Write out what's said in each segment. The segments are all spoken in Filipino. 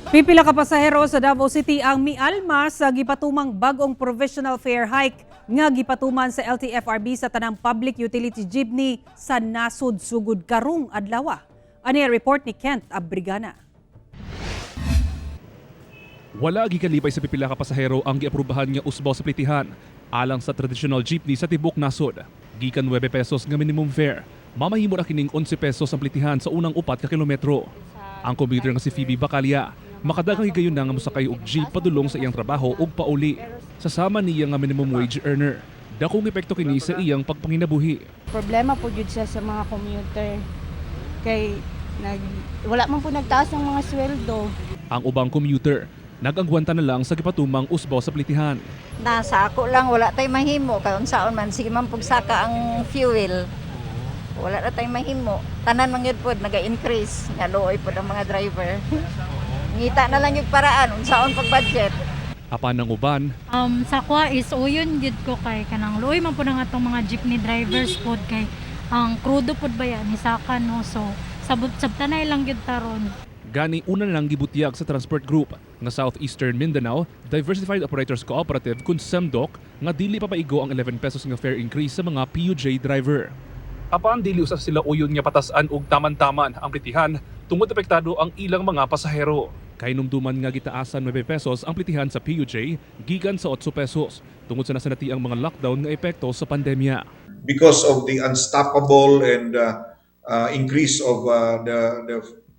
Pipila ka pasahero sa Davao City ang mialma sa gipatumang bagong provisional fare hike nga gipatuman sa LTFRB sa tanang public utility jeepney sa nasod sugod karong adlaw. Ani report ni Kent Abrigana. Wala gikalipay sa pipila ka pasahero ang giaprubahan nga usbaw sa plitihan alang sa traditional jeepney sa tibok nasod. Gikan 9 pesos nga minimum fare, mamahimo ra kining 11 pesos ang plitihan sa unang 4 ka kilometro. Ang commuter nga si Phoebe Bacalia, makadagang higayon na nga mosakay og jeep padulong sa iyang trabaho ug pauli. Sasama niya nga minimum wage earner. Dakong epekto kini sa iyang pagpanginabuhi. Problema po jud siya sa mga commuter. Kay wala man po nagtaas ng mga sweldo. Ang ubang commuter, nag-agwanta na lang sa gipatumang usbaw sa plitihan. Nasa ako lang, wala tay mahimo. Kaya unsaon man, sige man pugsaka ang fuel. Wala na tay mahimo. Tanan man yun po, nag-increase. Nga looy po ng mga driver. Ngita na lang yung paraan, unsaon pag-budget. Apan ng uban, Sa kwa is uyon gid ko kay kanang luoy man po na nga tong mga jeepney drivers pod kay ang krudo pod ba yan ni saka no, so sabtanay lang gid taron. gani una na lang gibutyag sa transport group nga Southeastern Mindanao Diversified Operators Cooperative kun SEMDOC nga dili pa paigo ang 11 pesos nga fare increase sa mga PUJ driver. Apan dili usab sila uyon nga patasan og taman-taman ang plitihan tungod apektado ang ilang mga pasahero. Kay numduman nga gitaasan 9 pesos ang plitihan sa PUJ gikan sa 8 pesos tungod sa nasanati ang mga lockdown nga epekto sa pandemya. Because of the unstoppable and increase of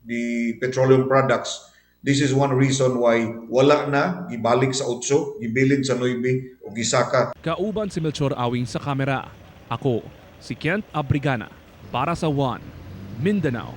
the petroleum products, this is one reason why wala na gibalik sa 8, gibilin sa 9 o gisaka. Kauban si Melchor Awing sa kamera. Ako, si Kent Abrigana para sa One Mindanao.